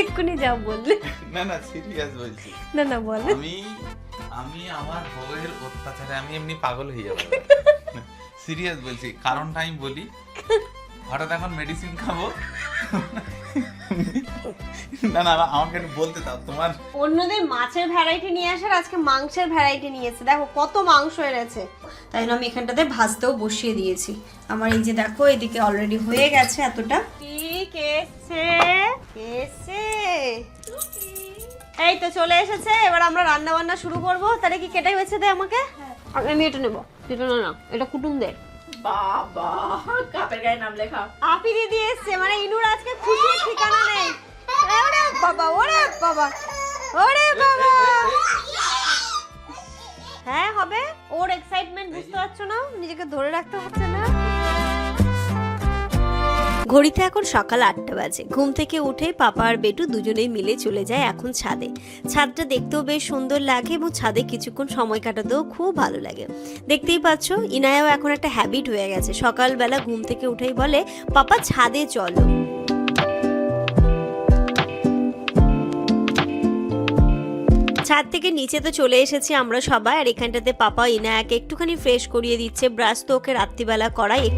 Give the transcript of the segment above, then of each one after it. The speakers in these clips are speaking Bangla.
এক্ষুনি যাও বললে। না না সিরিয়াস বলছি। না না বলে। আমি আমার বউয়ের অত্যাচারে আমি এমনি পাগল হয়ে যাবো। সিরিয়াস বলছি, কারণটা আমি বলি। হঠাৎ এখন মেডিসিন খাবো। না না আমাকে বলতে দাও তোমার। অন্যদের মাছের ভ্যারাইটি নিয়ে আসার আজকে মাংসের ভ্যারাইটি নিয়ে এসেছে। দেখো কত মাংস এনেছে। তাই জন্য আমি এখানটাতে ভাজতেও বসিয়ে দিয়েছি। আমার এই যে দেখো এদিকে অলরেডি হয়ে গেছে এতটা। ঠিক এসে এই তো চলে এসেছে। এবার আমরা রান্না বান্না শুরু করব। তাহলে কি কেটে বেছে দে আমাকে? আমি এটা নেবো। এটা না এটা কুটুমদের। বাবা কাপের গায়ে নাম লেখা। আপি দিদি এসছে, মানে ইনুর আজকে খুশির ঠিকানা নেই। ওরে বাবা ওরে বাবা ওরে বাবা। হ্যাঁ হবে। ওর এক্সাইটমেন্ট বুঝতে পারছো না, নিজেকে ধরে রাখতে হচ্ছে না। ঘড়িতে এখন সকাল 8টা বাজে। ঘুম থেকে উঠে পাপা আর বেটু দুজনেই মিলে চলে যায় এখন ছাদে। ছাদটা দেখতেও বেশ সুন্দর লাগে এবং ছাদে কিছুক্ষণ সময় কাটাতেও খুব ভালো লাগে। দেখতেই পাচ্ছ ইনায়াও এখন একটা হ্যাবিট হয়ে গেছে। সকালবেলা ঘুম থেকে উঠেই বলে পাপা ছাদে চলো। ছাদ থেকে নিচে তো চলে এসেছি আমরা সবাই। আর এখানটাতে পাপা ইনায়াকে একটুখানি ফ্রেশ করিয়ে দিচ্ছে। ব্রাশ তো ওকে রাত্রিবেলা করাই।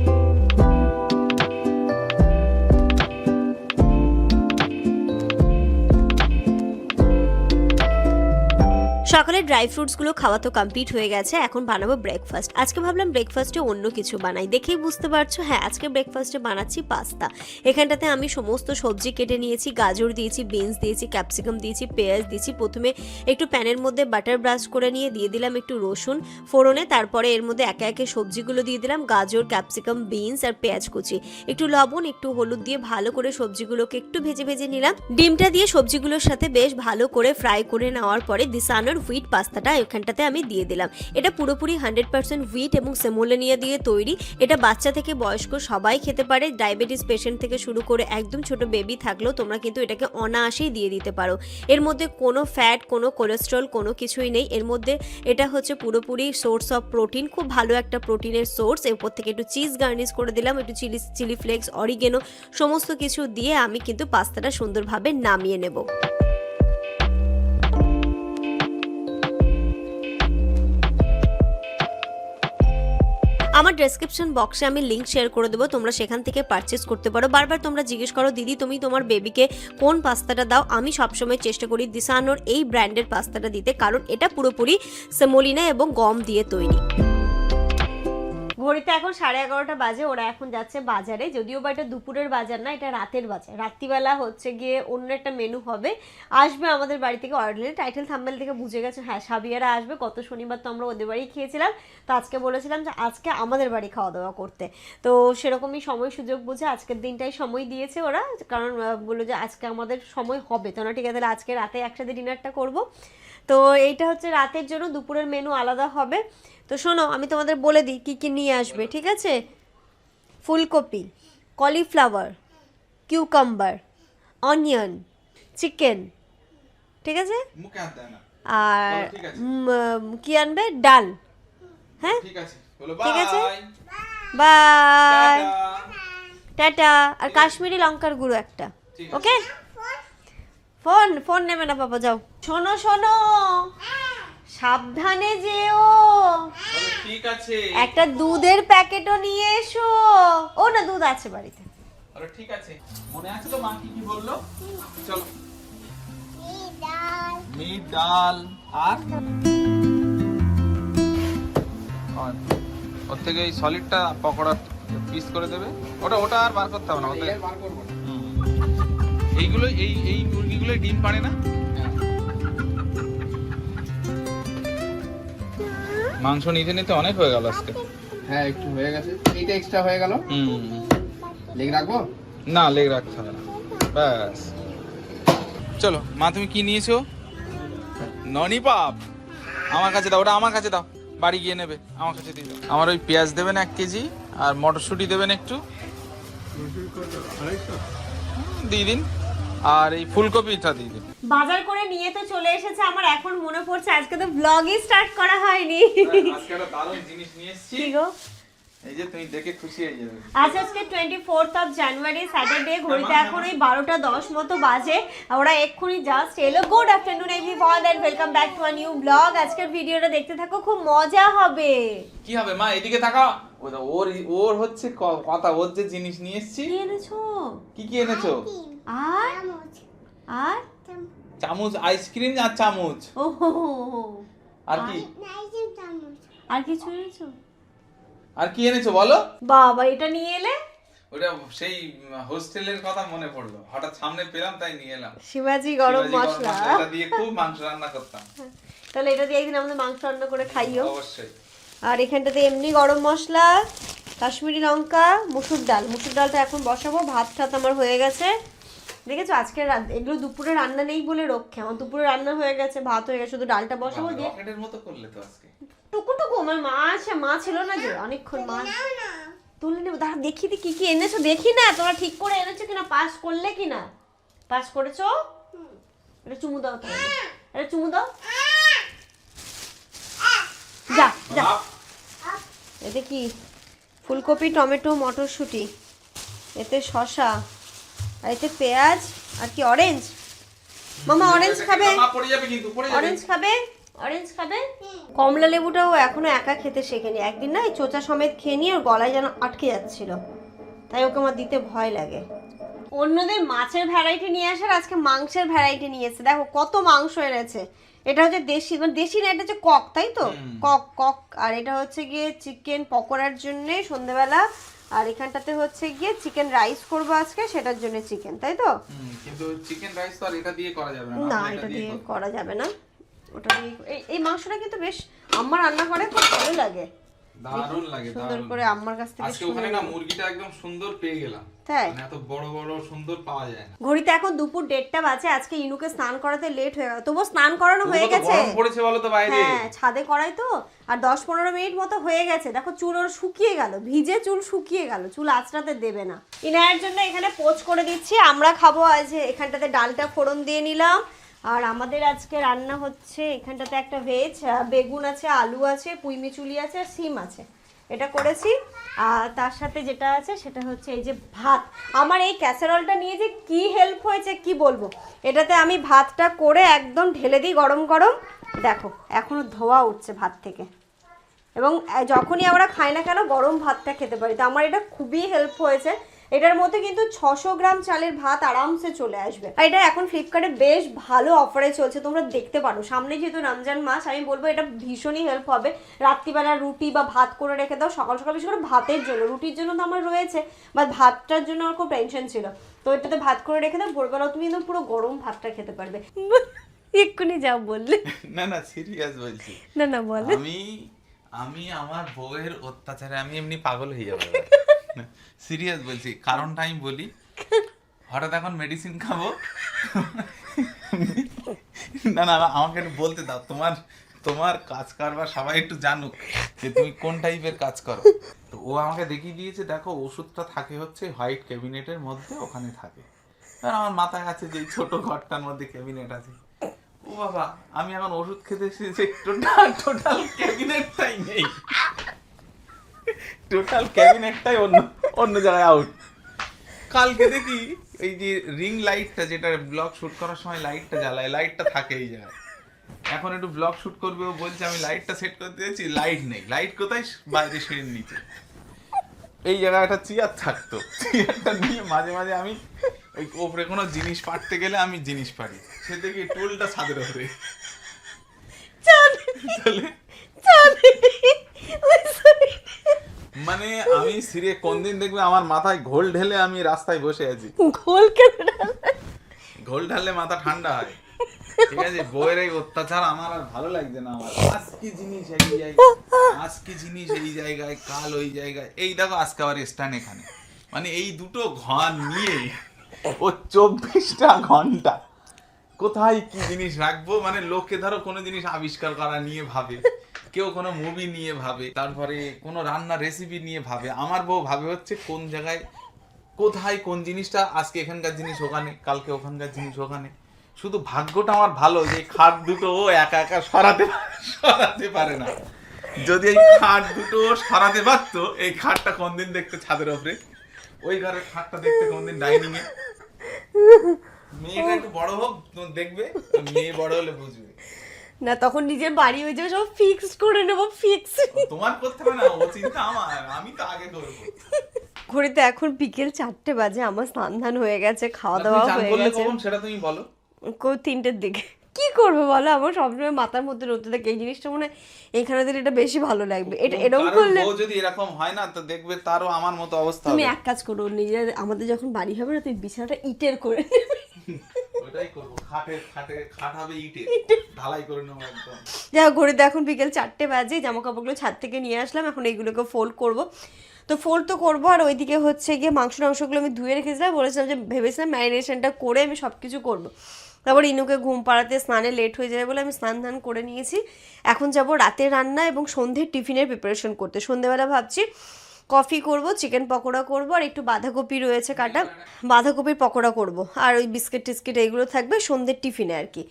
সকালে ড্রাই ফ্রুটসগুলো খাওয়া তো কমপ্লিট হয়ে গেছে। এখন বানাবো ব্রেকফাস্ট। আজকে ভাবলাম ব্রেকফাস্টে অন্য কিছু বানাই। দেখেই বুঝতে পারছো, হ্যাঁ আজকে ব্রেকফাস্টে বানাচ্ছি পাস্তা। এখানটাতে আমি সমস্ত সবজি কেটে নিয়েছি। গাজর দিয়েছি, বিনস দিয়েছি, ক্যাপসিকাম দিয়েছি, পেঁয়াজ দিয়েছি। প্রথমে একটু প্যানের মধ্যে বাটার ব্রাশ করে নিয়ে দিয়ে দিলাম একটু রসুন ফোড়নে। তারপরে এর মধ্যে একে একে সবজিগুলো দিয়ে দিলাম, গাজর, ক্যাপসিকাম, বিনস আর পেঁয়াজ কুচি। একটু লবণ একটু হলুদ দিয়ে ভালো করে সবজিগুলোকে একটু ভেজে ভেজে নিলাম। ডিমটা দিয়ে সবজিগুলোর সাথে বেশ ভালো করে ফ্রাই করে নেওয়ার পরে দিসানোর হুইট পাস্তাটা এখানটাতে আমি দিয়ে দিলাম। এটা পুরোপুরি 100% হুইট এবং সেমোলেনিয়া দিয়ে তৈরি। এটা বাচ্চা থেকে বয়স্ক সবাই খেতে পারে। ডায়াবেটিস পেশেন্ট থেকে শুরু করে একদম ছোট বেবি থাকলেও তোমরা কিন্তু এটাকে অনায়াসেই দিয়ে দিতে পারো। এর মধ্যে কোনো ফ্যাট, কোনো কোলেস্ট্রল, কোনো কিছুই নেই এর মধ্যে। এটা হচ্ছে পুরোপুরি সোর্স অফ প্রোটিন, খুব ভালো একটা প্রোটিনের সোর্স। এরপর থেকে একটু চিজ গার্নিশ করে দিলাম, একটু চিলি ফ্লেক্স, অরিগেনো সমস্ত কিছু দিয়ে আমি কিন্তু পাস্তাটা সুন্দরভাবে নামিয়ে নেব। আমার ডেসক্রিপশন বক্সে আমি লিঙ্ক শেয়ার করে দেবো, তোমরা সেখান থেকে পারচেস করতে পারো। বারবার তোমরা জিজ্ঞেস করো দিদি তুমি তোমার বেবিকে কোন পাস্তাটা দাও। আমি সবসময় চেষ্টা করি দিসানোর এই ব্র্যান্ডের পাস্তাটা দিতে, কারণ এটা পুরোপুরি সেমোলিনা এবং গম দিয়ে তৈরি। ঘড়িতে এখন 11:30 বাজে। ওরা এখন যাচ্ছে বাজারে। যদিও বা এটা দুপুরের বাজার না, এটা রাতের বাজার। রাত্রিবেলা হচ্ছে গিয়ে অন্য একটা মেনু হবে, আসবে আমাদের বাড়ি থেকে। অলরেডি টাইটেল থাম্বনেল থেকে বুঝে গেছে, হ্যাঁ সাবিয়ারা আসবে। গত শনিবার তো আমরা ওদের বাড়ি খেয়েছিলাম, তো আজকে বলেছিলাম যে আজকে আমাদের বাড়ি খাওয়া দাওয়া করতে। তো সেরকমই সময় সুযোগ বুঝে আজকের দিনটাই সময় দিয়েছে ওরা, কারণ বললো যে আজকে আমাদের সময় হবে। তো না ঠিক আছে, তাহলে আজকে রাতে একসাথে ডিনারটা করবো। তো এইটা হচ্ছে রাতের জন্য, দুপুরের মেনু আলাদা হবে। তো শোনো আমি তোমাদের বলে দিই কী কী নিয়ে আসবে, ঠিক আছে? ফুলকপি, কলিফ্লাওয়ার, কিউকাম্বার, অনিয়ন, চিকেন, ঠিক আছে? আর কি আনবে? ডাল। হ্যাঁ ঠিক আছে, বাই, টাটা। আর কাশ্মীরি লঙ্কার গুঁড়ো একটা, ওকে? ফোন নেবে না বাবা, যাও। শোনো শোনো সাবধানে যেও। ঠিক আছে, একটা দুধের প্যাকেটও নিয়ে এসো। ও না, দুধ আছে বাড়িতে। আরে ঠিক আছে, মনে আছে তো মা কি কি বললো? চলো মিট ডাল আর ওর থেকে এই সলিডটা পকোড়া পিস করে দেবে। ওটা আর বার করতে হবে না, ওটা বার করব না। এইগুলো এই মুরগিগুলো ডিম পারে না। মাংস নিতে নিতে অনেক হয়ে গেল আজকে। হ্যাঁ একটু হয়ে গেছে, এইটা এক্সট্রা হয়ে গেল। লেগ রাখবো না, লেগ রাখতে হবে না, ব্যাস। চলো মা, তুমি কি নিয়েছো? ননি পাপ আমার কাছে দাও, ওটা আমার কাছে দাও, বাড়ি গিয়ে নেবে, আমার কাছে দিয়ে দাও। আমার ওই পেঁয়াজ দেবেন 1 কেজি আর মটরশুঁটি দেবেন একটু, দিয়ে দিন। আর এই ফুলকপিটা দিয়ে দিন। বাজার করে নিয়ে তো চলে এসেছে। আমার এখন মনে পড়ছে আজকে তো ব্লগই স্টার্ট করা হয়নি। আজকে একটা দারুণ জিনিস নিয়ে এসেছি। কি গো? এই যে তুমি দেখে খুশি হয়ে যাবে। আচ্ছা, আজকে 24th অফ জানুয়ারি স্যাটারডে, ঘড়িতে এখন ওই 12টা 10 মতো বাজে। ওরা এক্ষুনি জাস্ট এলো। Good afternoon everyone and welcome back to a new blog. আজকের ভিডিওটা দেখতে থাকো, খুব মজা হবে। কি হবে মা, এদিকে তাকাও। ওর ওর হচ্ছে কথা, ওর যে জিনিস নিয়ে এসেছি। কি এনেছো? কি এনেছো? আর আর চামচ, আইসক্রিম আর চামচ। ও হো হো। আর কি? আর কিছু এনেছো? আর কি এনেছো বলো? বাবা, এটা নিয়ে এলে? ওটা সেই হোস্টেলের কথা মনে পড়লো, হঠাৎ সামনে পেলাম তাই নিয়ে এলাম। শিবাজি গরম মশলা। এটা দিয়ে খুব মাংস রান্না করতাম। তাহলে এটা দিয়ে একদিন আমাদের মাংস রান্না করে খাইও। অবশ্যই। আর এখানটাতে এমনি গরম মশলা, কাশ্মীরি লঙ্কা, মুসুর ডাল। মুসুর ডালটা এখন বসাবো। ভাত ঠাত আমার হয়ে গেছে। দেখেছো আজকে এগুলো দুপুরে রান্না নেই বলে রক্ষে। আমার দুপুরে রান্না হয়ে গেছে, ভাত হয়ে গেছে, শুধু ডালটা বসাবো দিয়ে। রকেটের মতো করলে তো আজকে। টুকু আমার মা ছিল না যে অনেকক্ষণ। মা তুলে নেবো, দাঁড়া দেখি কি কি এনেছো দেখি না। তোমরা ঠিক করে এনেছো কিনা, পাস করলে কিনা। পাস করেছো? এটা চুমু দাও তাহলে, এটা চুমু দাও। যা যা। এতে কি? ফুলকপি, টমেটো, মটরশুঁটি, এতে শসা, আর এতে পেঁয়াজ, আর কি অরেঞ্জ। মামা অরেঞ্জ খাবে? পড়ে যাবে কিন্তু, পড়ে যাবে। অরেঞ্জ খাবে? অরেঞ্জ খাবে? কমলা লেবুটাও এখনো একা খেতে শেখেনি। একদিন না এই চোচা সমেত খেয়ে নিয়ে ওর গলায় যেন আটকে যাচ্ছিল, তাই ওকে আমার দিতে ভয় লাগে। অন্যদের মাছের ভ্যারাইটি নিয়ে আসার, আজকে মাংসের ভ্যারাইটি নিয়ে এসেছে। দেখো কত মাংস এনেছে। এটা হচ্ছে দেশি, মানে দেশি না, এটা হচ্ছে কক, তাই তো? কক। আর এটা হচ্ছে গিয়ে চিকেন পকোড়ার জন্য সন্ধ্যেবেলা। আর এখানটাতে হচ্ছে গিয়ে চিকেন রাইস করবো আজকে, সেটার জন্য চিকেন, তাই তো? কিন্তু চিকেন রাইস তো আর এটা দিয়ে করা যাবে না। না, এটা দিয়ে করা যাবে না। ওটা দিয়ে এই মাংসটা কিন্তু বেশ আম্মা রান্না করে, খুব ভালো লাগে। দারুণ লাগে, সুন্দর করে আম্মার কাছ থেকে। আজকে ওখানে না মুরগিটা একদম সুন্দর পেয়ে গেলাম। তাই? মানে এত বড় বড় সুন্দর পাওয়া যায় না। ঘড়িতে এখন দুপুর 1:30 বাজে। আজকে ইনুকে স্নান করাতে লেট হয়ে গেল, তবুও স্নান করানো হয়ে গেছে। গরম পড়েছে বলো তো বাইরে। হ্যাঁ, ছাদে করাই তো। আর 10-15 মিনিট মতো হয়ে গেছে। দেখো চুল ওর শুকিয়ে গেল, ভিজে চুল শুকিয়ে গেল। চুল আঁচড়াতে দেবে না। ইনায়ের জন্য এখানে পোচ করে দিচ্ছি। আমরা খাবো আজ এখানটাতে ডালটা ফোড়ন দিয়ে নিলাম। আর আমাদের আজকে রান্না হচ্ছে এখানটাতে একটা ভেজ, বেগুন আছে, আলু আছে, পুঁই মিচুলি আছে, আর সিম আছে। এটা করেছি। আর তার সাথে যেটা আছে সেটা হচ্ছে এই যে ভাত। আমার এই ক্যাসারোলটা নিয়ে যে কি হেল্প হয়েছে কি বলবো। এটাতে আমি ভাতটা করে একদম ঢেলে দিই গরম গরম। দেখো এখনো ধোয়া উঠছে ভাত থেকে। এবং যখনই আমরা খাই না কেন গরম ভাতটা খেতে পারি। তো আমার এটা খুবই হেল্প হয়েছে। এটার মধ্যে কিন্তু 600 গ্রাম চালের ভাত আরামসে চলে আসবে। আর এটা এখন ফ্লিপকার্টে বেশ ভালো অফারে চলছে, তোমরা দেখতে পারো। সামনে যেহেতু রমজান মাস, আমি বলবো এটা ভীষণই হেল্প হবে। রাত্রিবেলা রুটি বা ভাত করে রেখে দাও, সকাল সকাল বিশেষ করে ভাতের জন্য। রুটির জন্য তো আমার রয়েছে, বাট ভাতটার জন্য আমার খুব টেনশন ছিল। তো এটাতে ভাত করে রেখে দাও, ভোরবেলা তুমি একদম পুরো গরম ভাতটা খেতে পারবে। এক্ষুনি যাও বললে। না সিরিয়াস বলছি। না বলে। আমি আমার বউয়ের অত্যাচারে আমি এমনি পাগল হয়ে যাবো। সিরিয়াস বলছি, কারণটা আমি বলি। হঠাৎ এখন মেডিসিন খাবো। না আমাকে একটু বলতে দাও। তোমার কাজ কারবার সবাই একটু জানুক যে তুমি কোন টাইপের কাজ করো। তো ও আমাকে দেখিয়ে দিয়েছে, দেখো ওষুধটা থাকে হচ্ছে হোয়াইট ক্যাবিনেটের মধ্যে, ওখানে থাকে। আর আমার মাথায় আছে যে ছোট ঘরটার মধ্যে ক্যাবিনেট আছে। ও বাবা, আমি এখন ওষুধ খেতে এসেছি, টোটাল ক্যাবিনেটটাই নেই। টোটাল ক্যাবিনেটটাই অন্য জায়গায় আউট। কালকে দেখি এই যে রিং লাইটটা, যেটা ব্লগ শুট করার সময় লাইটটা জ্বালায়, লাইটটা থাকে এই জায়গায়। এখন একটু ব্লগ শুট করবে, ও বলছে আমি লাইটটা সেট করতে যাচ্ছি, লাইট নেই। লাইট কোথায়? বাইরে সিঁড়ির নিচে। এই জায়গায় একটা চেয়ার থাকতো, চেয়ারটা নিয়ে মাঝে মাঝে আমি ওই ওপরে কোনো জিনিস পাড়তে গেলে আমি জিনিস পারি, সে দেখি টুলটা ছাদের ওপরে। মানে আমি সিরিয়ে কোন দিন দেখবে আমার মাথায় ঘোল ঢেলে আমি রাস্তায় বসে আছি। ঘোল ঢাললে মাথা ঠান্ডা হয়। ঠিক আছে, বউয়ের এই অত্যাচার আমার আর ভালো লাগছে না। আমার আজকে জিনিস এই জায়গায়, কাল ওই জায়গায়। এই দেখো আজকে আবার স্ট্যান্ড এখানে। মানে এই দুটো ঘর নিয়ে ও 24টা ঘন্টা কোথায় কি জিনিস রাখবো। মানে লোকে ধরো কোনো জিনিস আবিষ্কার করা নিয়ে ভাবে, কেউ কোনো মুভি নিয়ে ভাবে, তারপরে কোনো রান্নার রেসিপি নিয়ে ভাবে। আমার বউ ভাবে হচ্ছে কোন জায়গায় কোথায় কোন জিনিসটা, আজকে এখানকার জিনিস ওখানে, কালকে ওখানকার জিনিস ওখানে। শুধু ভাগ্যটা আমার ভালো যে খাট দুটো ও একা একা সরাতে পারে না। যদি এই খাট দুটো সরাতে পারতো, এই খাটটা কোনদিন দেখতে ছাদের উপরে, ওই ঘরের খাটটা দেখতে কোনদিন ডাইনিং এ। মেয়েটা একটু বড় হোক তো দেখবে, মেয়ে বড় হলে বুঝবে। না তখন নিজের বাড়ি হয়ে যাবে, সব ফিক্সড করে নেবো, ফিক্স। তোমার করতে হবে না, ও চিন্তা আমার, আমি তো আগে করবো। ঘড়িতে এখন বিকেল 4টে বাজে, আমার স্নান ধান হয়ে গেছে, খাওয়া দাওয়া হয়ে গেছে। কখন সেটা তুমি বলো। 3টের দিকে। কি করবো বলো, আমার সবসময় মাথার মধ্যে রতে থাকে এই জিনিসটা, মনে হয় এখানে দিলে এটা বেশি ভালো লাগবে। এটা এরকম করলে ও যদি এরকম হয় না তো দেখবে তারও আমার মতো অবস্থা তুমি হবে। এক কাজ করো, নিজের আমাদের যখন বাড়ি হবে না, তুমি বিছানাটা ইটের করে নেবে। ওটাই করব, খাট হবে ইটে, ঢালাই করে নেবো একদম। যাই হোক, ঘড়িতে এখন বিকেল 4টে বাজে, জামা কাপড়গুলো ছাদ থেকে নিয়ে আসলাম, এখন এইগুলোকে ফোল্ড করব। তো ফোল্ড তো করবো, আর ওইদিকে হচ্ছে গিয়ে মাংসগুলো আমি ধুয়ে রেখেছিলাম, বলেছিলাম যে ভেবেছিলাম ম্যারিনেশনটা করে আমি সব কিছু করবো। তারপর ইনুকে ঘুম পাড়াতে স্নানে লেট হয়ে যাবে বলে আমি স্নান ধান করে নিয়েছি। এখন যাব রাতের রান্না এবং সন্ধ্যের টিফিনের প্রিপারেশন করতে। সন্ধ্যেবেলা ভাবছি কফি করব, চিকেন পকোড়া করব, আর একটু বাঁধাকপি রয়েছে কাটা, বাঁধাকপির পকোড়া করব, আর ওই বিস্কিট টিস্কিট এইগুলো থাকবে সন্ধ্যের টিফিনে আর কি।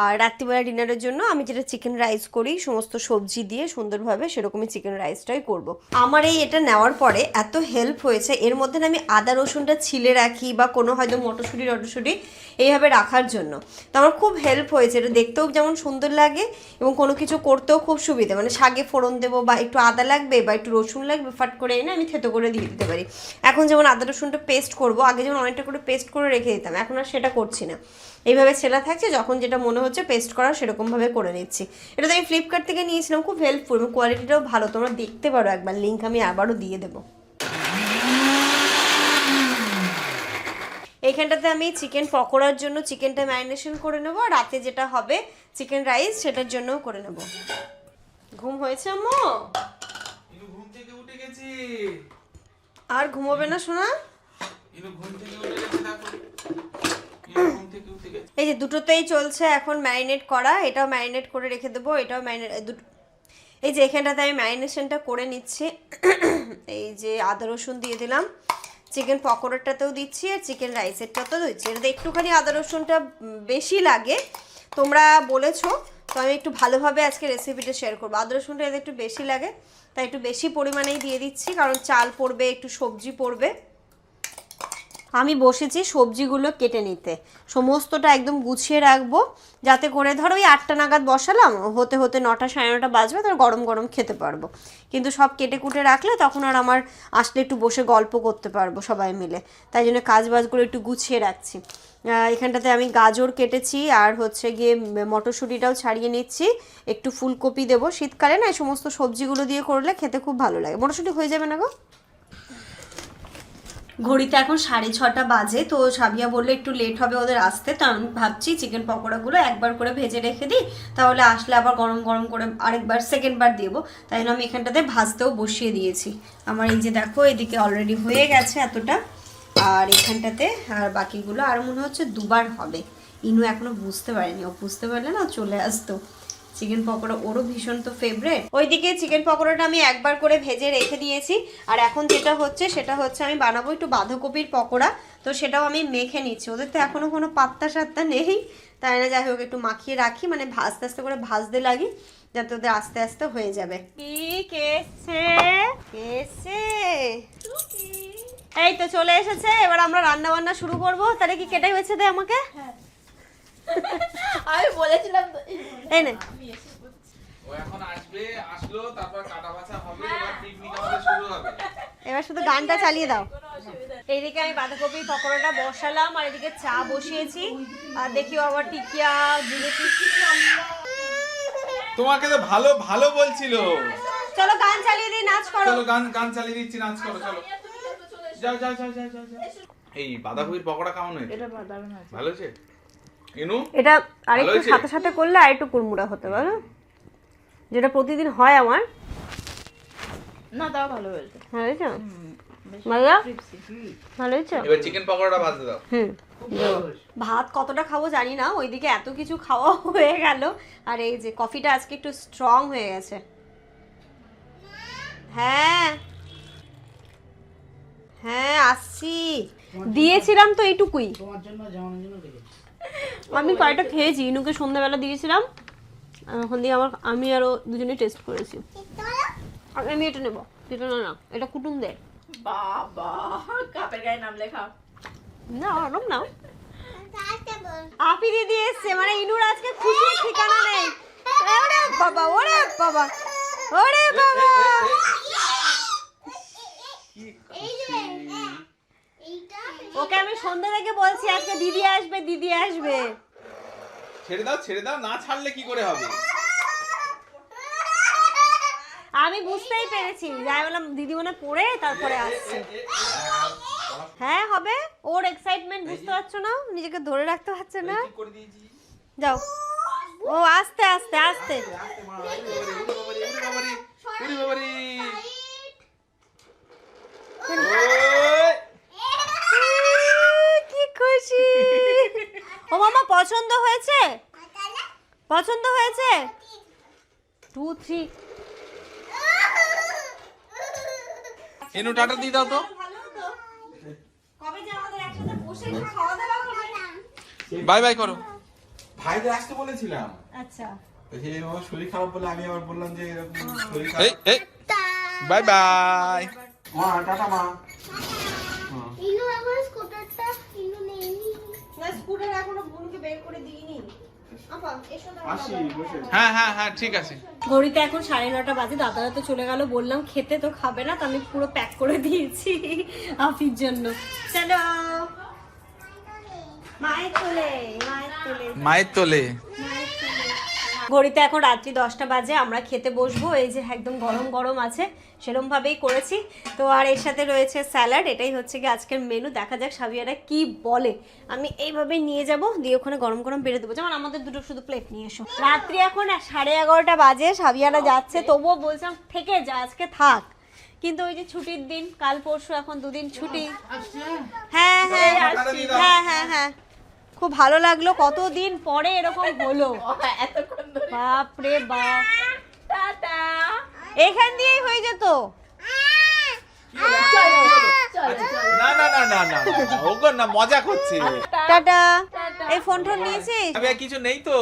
আর রাত্রিবেলা ডিনারের জন্য আমি যেটা চিকেন রাইস করি সমস্ত সবজি দিয়ে সুন্দরভাবে, সেরকমই চিকেন রাইসটাই করব। আমার এটা নেওয়ার পরে এত হেল্প হয়েছে, এর মধ্যে আমি আদা রসুনটা ছিলে রাখি বা কোনো হয়তো মটরশুঁটি এইভাবে রাখার জন্য, তো আমার খুব হেল্প হয়েছে। এটা দেখতেও যেমন সুন্দর লাগে এবং কোনো কিছু করতেও খুব সুবিধা, মানে শাকে ফোড়ন দেবো বা একটু আদা লাগবে বা একটু রসুন লাগবে, ফাট করে এনে আমি থেতো করে দিয়ে দিতে পারি। এখন যেমন আদা রসুনটা পেস্ট করব, আগে যেমন অনেকটা করে পেস্ট করে রেখে দিতাম, এখন আর সেটা করছি না, এইভাবে ছেলা থাকছে, যখন যেটা মনে হচ্ছে পেস্ট করার সেরকমভাবে করে নিচ্ছি। এটা তো আমি ফ্লিপকার্ট থেকে নিয়েছিলাম, খুব হেল্পফুল এবং কোয়ালিটিটাও ভালো, তোমরা দেখতে পারো একবার, লিঙ্ক আমি আবারও দিয়ে দেবো। এইখানটাতে আমি চিকেন পকোড়ার জন্য চিকেনটা ম্যারিনেশন করে নেবো, আর রাতে যেটা হবে চিকেন রাইস সেটার জন্যও করে নেবো। ঘুম হয়েছে আম্মু? ঘুম থেকে উঠে গেছি। আর ঘুমোবে না শোনা? ঘুম থেকে উঠে গেছে, দেখো ঘুম থেকে উঠে গেছে। এই যে দুটোতেই চলছে এখন ম্যারিনেট করা, এটাও ম্যারিনেট করে রেখে দেবো, এটাও এই যে এখানটাতে আমি ম্যারিনেশনটা করে নিচ্ছি। এই যে আদা রসুন দিয়ে দিলাম, চিকেন পকোড়াটাতেও দিচ্ছি, আর চিকেন রাইসেরটাতেও দিচ্ছি। এটাতে একটুখানি আদা রসুনটা বেশি লাগে, তোমরা বলেছো, তো আমি একটু ভালোভাবে আজকে রেসিপিটা শেয়ার করবো। আদা রসুনটা এতে একটু বেশি লাগে, তাই একটু বেশি পরিমাণেই দিয়ে দিচ্ছি, কারণ চাল পড়বে, একটু সবজি পড়বে। আমি বসেছি সবজিগুলো কেটে নিতে, সমস্তটা একদম গুছিয়ে রাখবো, যাতে করে ধরো ওই 8টা নাগাদ বসালাম, হতে হতে 9টা 9:30 বাজবে, তার গরম গরম খেতে পারবো। কিন্তু সব কেটে কুটে রাখলে তখন আর আমার আসলে একটু বসে গল্প করতে পারবো সবাই মিলে, তাই জন্য কাজবাজগুলো একটু গুছিয়ে রাখছি। এখানটাতে আমি গাজর কেটেছি, আর হচ্ছে গিয়ে মটরশুঁটিটাও ছাড়িয়ে নিচ্ছি, একটু ফুলকপি দেবো, শীতকালে না এই সমস্ত সবজিগুলো দিয়ে করলে খেতে খুব ভালো লাগে। মটরশুঁটি হয়ে যাবে না গো? ঘড়িতে এখন 6:30 বাজে, তো সাবিয়া বললে একটু লেট হবে ওদের আসতে, তো আমি ভাবছি চিকেন পকোড়াগুলো একবার করে ভেজে রেখে দিই, তাহলে আসলে আবার গরম গরম করে আরেকবার সেকেন্ডবার দেবো, তাই জন্য আমি এখানটাতে ভাজতেও বসিয়ে দিয়েছি। আমার এই যে দেখো এদিকে অলরেডি হয়ে গেছে এতটা, আর এখানটাতে আর বাকিগুলো আর মনে হচ্ছে 2বার হবে। ইনু এখনো বুঝতে পারেনি, ও বুঝতে পারলে না চলে আসতো। চিকেন পকোড়া ওরও ভীষণ তো ফেভারিট। ওইদিকে চিকেন পকোড়াটা আমি একবার করে ভেজে রেখে দিয়েছি, আর এখন যেটা হচ্ছে সেটা হচ্ছে আমি বানাবো একটু বাঁধাকপির পকোড়া, তো সেটাও আমি মেখে নিচ্ছি। ওদের তো এখনো কোনো পাত্তা সাত্তা নেই, তাই না, যাই হোক একটু মাখিয়ে রাখি, মানে আস্তে আস্তে করে ভাজতে লাগি, যাতে ওদের আস্তে আস্তে হয়ে যাবে। কি কেসে কেসে এই তো চলে এসেছে, এবার আমরা রান্না বান্না শুরু করবো। তাহলে কি কেটে হয়েছে দে আমাকে? আমি বলেছিলাম তো, এই নে, ও এখন আসবে, আসলো, তারপর কাটা বাছা হবে, এবার পিকনিক আমাদের শুরু হবে। এবার শুধু গানটা চালিয়ে দাও। এইদিকে আমি বাঁধাকপির পকোড়াটা বসালাম, আর এদিকে চা বসিয়েছি, আর দেখিও আবার টিকিয়া জিলিপি। তোমাকে তো ভালো ভালো বলছিল। চলো গান চালিয়ে দিই, নাচ করো। চলো গান চালিয়ে দিচ্ছি, নাচ করো, চলো যাও যাও যাও যাও যাও। এই বাঁধাকপির পকোড়া কেমন হয়েছে? এটা দারুণ আছে। ভালো হয়েছে ইনু? এটা আরেকটু সাথে সাথে করলে আরেকটু কুড়মুড়া হতে পারে, যেটা প্রতিদিন হয় আমার। না তাও ভালো হয়েছে। ভালো হয়েছে? ভালো ভালো হয়েছে। এবার চিকেন পকোড়াটা ভাজতে দাও। ভাত কতটা খাবো জানি না, ওইদিকে এত কিছু খাওয়া হয়ে গেল, আর এই যে কফিটা আজকে একটু স্ট্রং হয়ে গেছে। হ্যাঁ হ্যাঁ আসছি, দিয়েছিলাম তো এইটুকুই, আমি কয়েকটা খেয়েছি, ইনুকে সন্ধ্যাবেলা দিয়েছিলাম, এখন দিয়ে আমি আরো দুজনেই টেস্ট করেছি। আমি এটা নেবো, এটা না, এটা কুটুমদের। বাবা, কাপের গায়ে নাম লেখা। না অনম নাও। আপি দিদি এসছে, মানে ইনুর আজকে খুশির ঠিকানা নেই। ওরে বাবা, ওরে বাবা, ওরে বাবা। ওকে আমি সন্ধ্যা থেকে বলছি আজকে দিদি আসবে, দিদি আসবে। ছেড়ে দাও, না ছাড়লে কি করে হবে? আমি বুঝতেই পেরেছি, যাই বললাম দিদি মনে পড়ে তারপরে আসছে। হ্যাঁ হবে, ওর এক্সাইটমেন্ট বুঝতে পারছো না, নিজেকে ধরে রাখতে পারছে না। যাও, ও আস্তে আস্তে আস্তে। কি খুশি। ও মামা পছন্দ হয়েছে, পছন্দ হয়েছে। 2 3 এনু টাটা দিয়ে দাও তো। কবে যে আমাদের একসাথে বসে খাওয়া দাওয়া হবে। বাই বাই করো। ভাইদের আসতে বলেছিলাম, আচ্ছা তো সেই আমার শরীর খারাপ বলে আমি আবার বললাম যে এরকম শরীর এই খারাপ। এই বাই বাই। মা টাটা মা। ইনু আমার স্কুটারটা ইনু নেইনি। না স্কুটার এখনো বুনুকে বের করে দিইনি। আপা এসো না। আসি বসে। হ্যাঁ হ্যাঁ হ্যাঁ ঠিক আছে। ঘড়িতে এখন 9:30 বাজে, দাদারা তো চলে গেল, বললাম খেতে তো খাবে না, তো আমি পুরো প্যাক করে দিয়েছি আফির জন্য। চলো মায়ের তোলে, মায়ের তোলে, মায়ের তোলে। ঘড়িতে এখন রাত্রি 10টা বাজে, আমরা খেতে বসবো। এই যে একদম গরম গরম আছে, সেরকম ভাবেই করেছি তো। আর এর সাথে রয়েছে স্যালাড, এটাই হচ্ছে কি আজকের মেনু। দেখা যাক সাবিয়ারা কি বলে। আমি এইভাবে নিয়ে যাব, দিয়ে ওখানে গরম গরম বেড়ে দেবো। যেমন আমাদের দুটো শুধু প্লেট নিয়ে এসো। রাত্রি এখন 11:30 বাজে, সাবিয়ারা যাচ্ছে, তবুও বলছিলাম থেকে যা, আজকে থাক। কিন্তু ওই যে ছুটির দিন, কাল পরশু এখন 2 দিন ছুটি। হ্যাঁ হ্যাঁ হ্যাঁ হ্যাঁ হ্যাঁ, খুব ভালো লাগলো, কতদিন পরে এরকম হলো। এতক্ষণ ধরে বাপ রে বাপ, টাটা। এখান দিয়েই হয়ে যেত। না না না না না ওগো না, মজা করছে। টাটা। এই ফোন টোন নিয়েছিস? তবে কিছু নেই তো।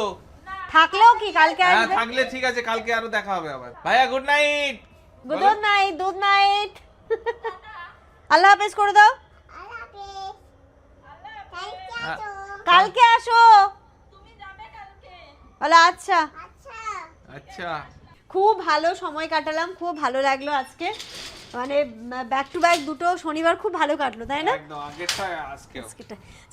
থাকলেও কি কালকে হ্যাঁ আসবে? থাকলে ঠিক আছে, কালকে আরো দেখা হবে আবার। ভাইয়া good night. Good night, good night. আল্লাহ হাফেজ করে দাও। কালকে আসো। বলে আচ্ছা। আচ্ছা খুব ভালো সময় কাটালাম, খুব ভালো লাগলো আজকে, মানে ব্যাক টু ব্যাক দুটো শনিবার খুব ভালো কাটলো, তাই না? একদম আগেরটা আজকেও।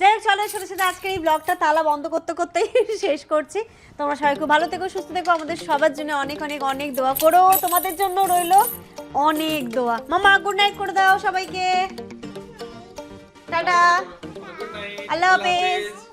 যাই হোক, চলো সাথে সাথে আজকের এই ব্লগটা তালা বন্ধ করতে করতেই শেষ করছি। তোমরা সবাই খুব ভালো থেকো, সুস্থ থেকো, আমাদের সবার জন্য অনেক অনেক অনেক দোয়া করো। তোমাদের জন্য রইলো অনেক দোয়া। মামা গুড নাইট করে দাও সবাইকে। টাটা, আল্লাহ হাফেজ।